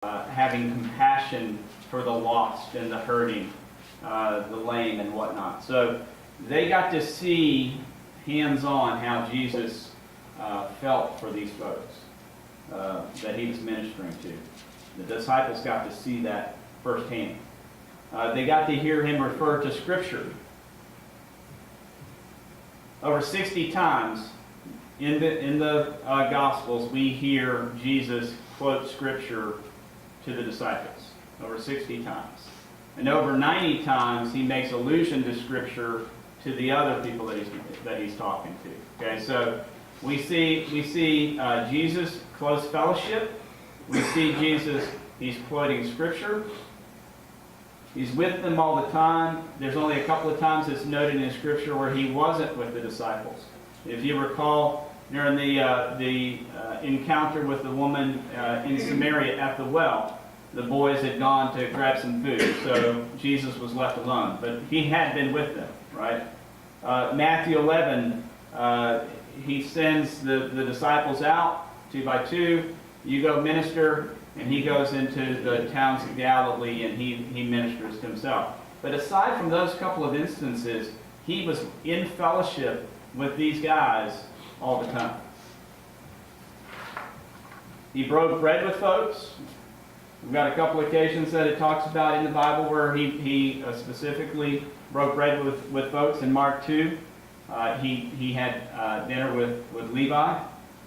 having compassion for the lost and the hurting, the lame and whatnot. So they got to see hands-on how Jesus felt for these folks that he was ministering to. The disciples got to see that firsthand. They got to hear him refer to Scripture. Over 60 times in the Gospels, we hear Jesus quote Scripture to the disciples. Over 60 times. And over 90 times, he makes allusion to Scripture to the other people that he's talking to. Okay, so we see Jesus close fellowship. We see Jesus, he's quoting Scripture. He's with them all the time. There's only a couple of times it's noted in Scripture where he wasn't with the disciples. If you recall, during the encounter with the woman in Samaria at the well, the boys had gone to grab some food, so Jesus was left alone. But he had been with them, right? Matthew 11, he sends the disciples out, 2 by 2. You go minister, and he goes into the towns of Galilee, and he ministers to himself. But aside from those couple of instances, he was in fellowship with these guys all the time. He broke bread with folks. We've got a couple of occasions that it talks about in the Bible where he specifically broke bread with folks. In Mark 2, he had dinner with Levi.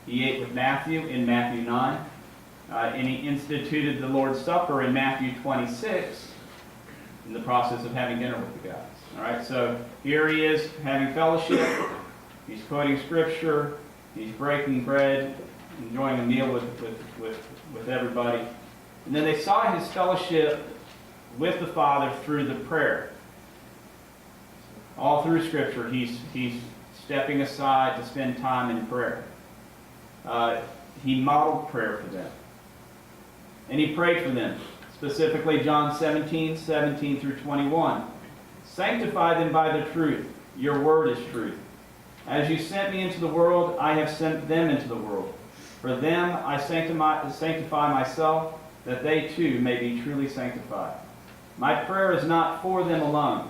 He ate with Matthew in Matthew 9. And he instituted the Lord's Supper in Matthew 26 in the process of having dinner with the guys. All right, so here he is having fellowship. He's quoting Scripture. He's breaking bread, enjoying a meal with everybody. And then they saw his fellowship with the Father through the prayer. All through Scripture, he's stepping aside to spend time in prayer. He modeled prayer for them. And he prayed for them. Specifically, John 17 through 21. Sanctify them by the truth. Your word is truth. As you sent me into the world, I have sent them into the world. For them I sanctify myself, that they too may be truly sanctified. My prayer is not for them alone.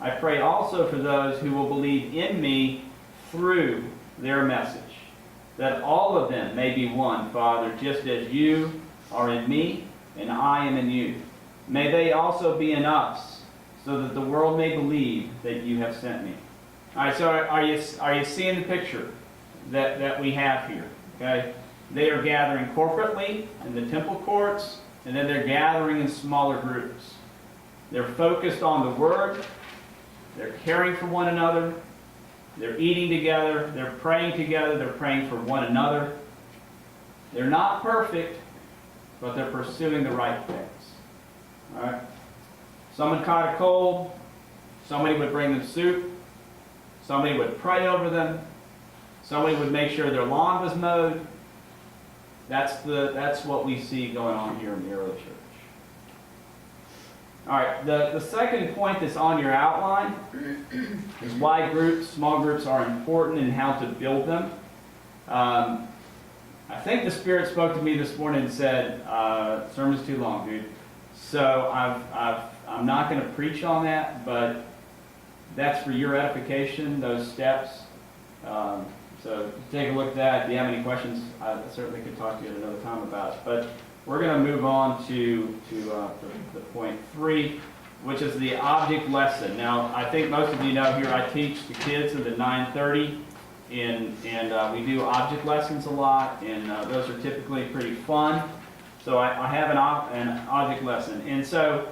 I pray also for those who will believe in me through their message, that all of them may be one, Father, just as you are in me and I am in you. May they also be in us, so that the world may believe that you have sent me. All right, so are you seeing the picture that we have here? Okay, they are gathering corporately in the temple courts, and then they're gathering in smaller groups. They're focused on the Word. They're caring for one another. They're eating together. They're praying together. They're praying for one another. They're not perfect, but they're pursuing the right things. All right. Someone caught a cold. Somebody would bring them soup. Somebody would pray over them. Somebody would make sure their lawn was mowed. That's what we see going on here in the early church. All right, the second point that's on your outline is why small groups are important and how to build them. I think the Spirit spoke to me this morning and said, sermon's too long, dude. So I'm not going to preach on that, but that's for your edification, those steps. So take a look at that. If you have any questions, I certainly could talk to you at another time about it. But we're going to move on to the point 3, which is the object lesson. Now, I think most of you know here I teach the kids at the 9:30, and we do object lessons a lot, and those are typically pretty fun. So I have an object lesson. And so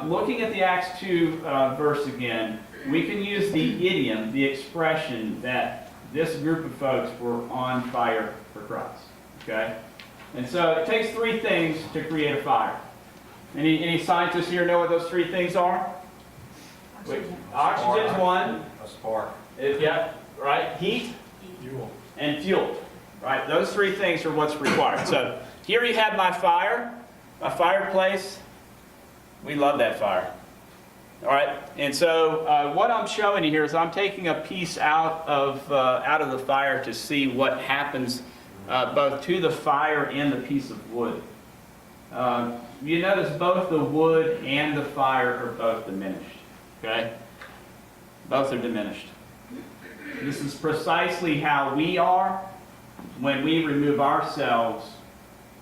looking at the Acts 2 verse again, we can use the idiom, the expression that this group of folks were on fire for Christ. Okay? And so it takes 3 things to create a fire. Any scientists here know what those 3 things are? Oxygen's one. A spark. Yep, right. Heat. Fuel. And fuel. Right? Those 3 things are what's required. So here you have my fireplace. We love that fire. All right, and so what I'm showing you here is I'm taking a piece out of the fire to see what happens both to the fire and the piece of wood. you notice both the wood and the fire are both diminished. Okay? Both are diminished. This is precisely how we are when we remove ourselves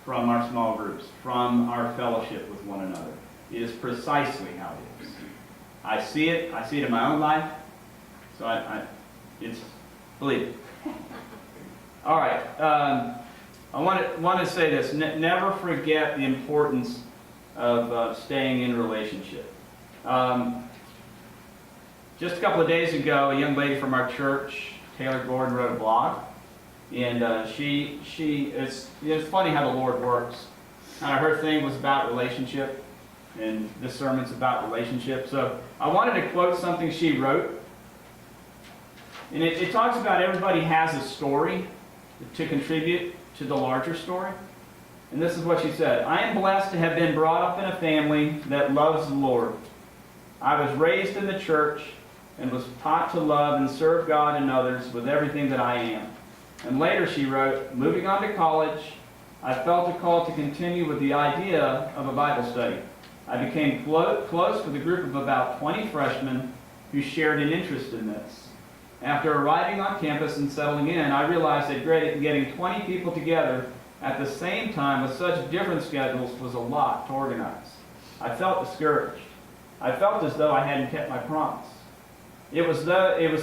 from our small groups, from our fellowship with one another. It is precisely how it is. I see it in my own life, so it's, believe it. All right, I want to say this, never forget the importance of staying in relationship. Just a couple of days ago, a young lady from our church, Taylor Gordon, wrote a blog. And it's funny how the Lord works. Her thing was about relationship, and this sermon's about relationship. So I wanted to quote something she wrote. And it talks about everybody has a story to contribute to the larger story. And this is what she said. I am blessed to have been brought up in a family that loves the Lord. I was raised in the church and was taught to love and serve God and others with everything that I am. And later she wrote, moving on to college, I felt a call to continue with the idea of a Bible study. I became close with a group of about 20 freshmen who shared an interest in this. After arriving on campus and settling in, I realized that getting 20 people together at the same time with such different schedules was a lot to organize. I felt discouraged. I felt as though I hadn't kept my promise. It was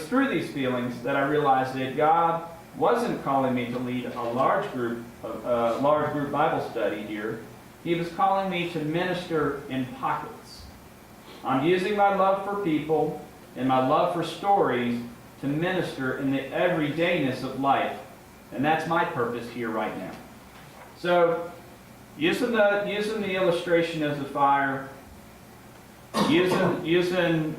through these feelings that I realized that God wasn't calling me to lead a large group Bible study here. He was calling me to minister in pockets. I'm using my love for people and my love for stories to minister in the everydayness of life. And that's my purpose here right now. So, using the illustration as a fire, using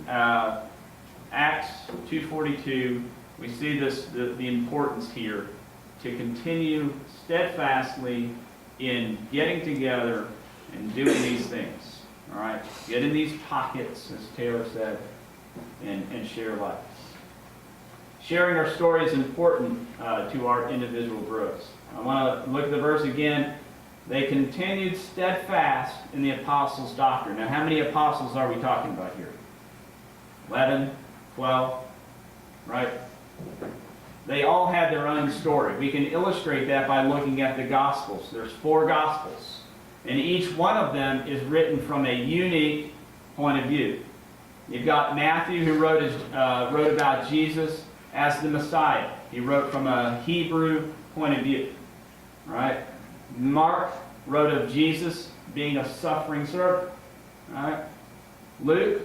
Acts 2:42, we see the importance here to continue steadfastly in getting together and doing these things. All right, get in these pockets, as Taylor said, and share life. Sharing our story is important to our individual growth. I want to look at the verse again. They continued steadfast in the apostles' doctrine. Now, how many apostles are we talking about here? 11, 12, right? They all had their own story. We can illustrate that by looking at the Gospels. There's 4 Gospels, and each one of them is written from a unique point of view. You've got Matthew, who wrote about Jesus as the Messiah. He wrote from a Hebrew point of view, right? Mark wrote of Jesus being a suffering servant, right? Luke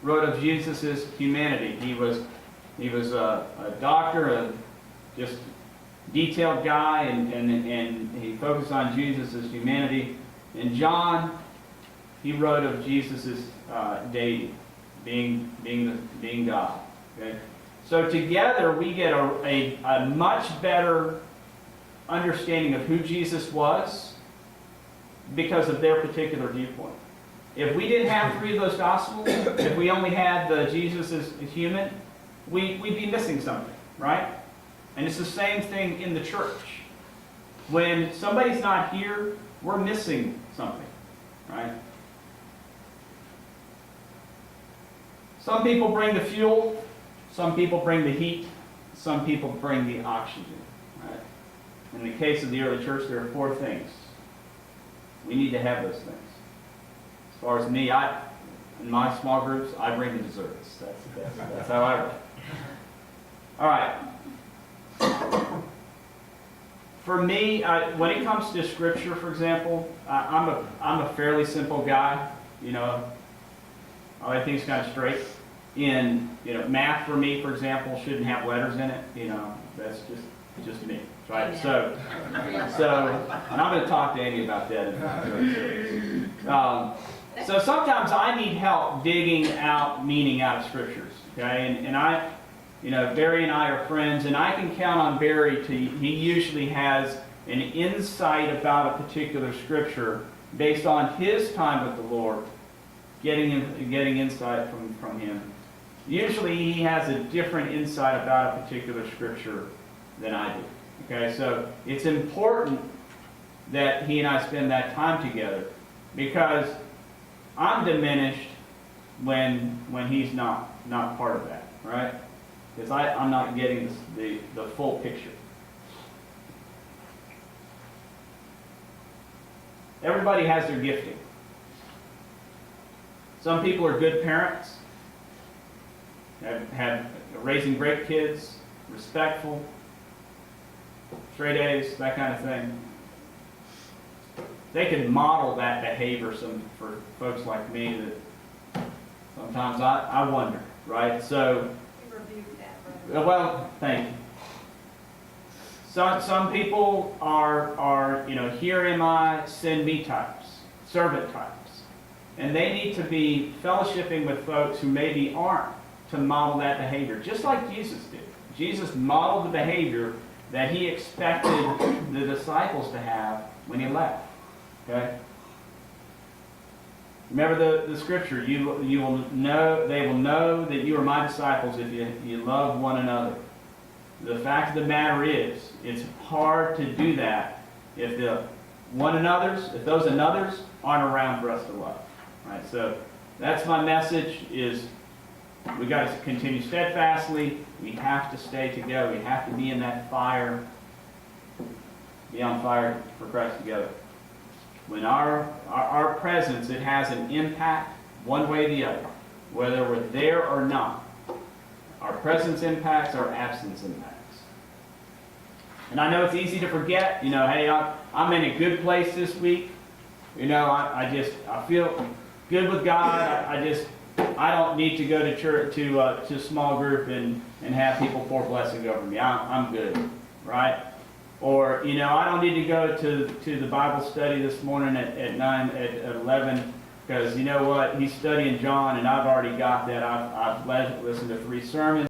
wrote of Jesus' humanity. He was a doctor, a just detailed guy, and he focused on Jesus' humanity. And John, he wrote of Jesus' deity, being God. Okay? So together we get a much better understanding of who Jesus was because of their particular viewpoint. If we didn't have 3 of those Gospels, if we only had the Jesus as human, we'd be missing something, right? And it's the same thing in the church. When somebody's not here, we're missing something, right? Some people bring the fuel, some people bring the heat, some people bring the oxygen, right? In the case of the early church, there are 4 things. We need to have those things. As far as me, in my small groups, I bring the desserts. That's how I roll. All right. For me, when it comes to Scripture, for example, I'm a fairly simple guy. You know, I like things kind of straight. Math for me, for example, shouldn't have letters in it. You know, that's just me, right? So, and I'm going to talk to Amy about that. So sometimes I need help digging out meaning out of Scriptures. Okay, and I. Barry and I are friends, and I can count on Barry he usually has an insight about a particular scripture based on his time with the Lord, getting insight from him. Usually he has a different insight about a particular scripture than I do. Okay, so it's important that he and I spend that time together. because I'm diminished when he's not part of that, right? Because I'm not getting the full picture. Everybody has their gifting. Some people are good parents, have raising great kids, respectful, straight A's, that kind of thing. They can model that behavior for folks like me that sometimes I wonder, right? So, You rebuke that, brother. well, thank you. Some people are here am I, send me types, servant types. And they need to be fellowshipping with folks who maybe aren't, to model that behavior, just like Jesus did. Jesus modeled the behavior that he expected the disciples to have when he left. Okay? Remember the scripture, you will know, they will know that you are my disciples if you love one another. The fact of the matter is, it's hard to do that if those another's aren't around for us to love. Right? So that's my message is we got to continue steadfastly. We have to stay together. We have to be in that fire, be on fire for Christ together. When our presence, it has an impact one way or the other, whether we're there or not. Our presence impacts, our absence impacts. And I know it's easy to forget, hey, I'm in a good place this week. I feel good with God. I don't need to go to church, to small group and have people pour blessing over me. I'm good, right? Or, I don't need to go to the Bible study this morning at 11, because you know what? He's studying John, and I've already got that. I've listened to 3 sermons.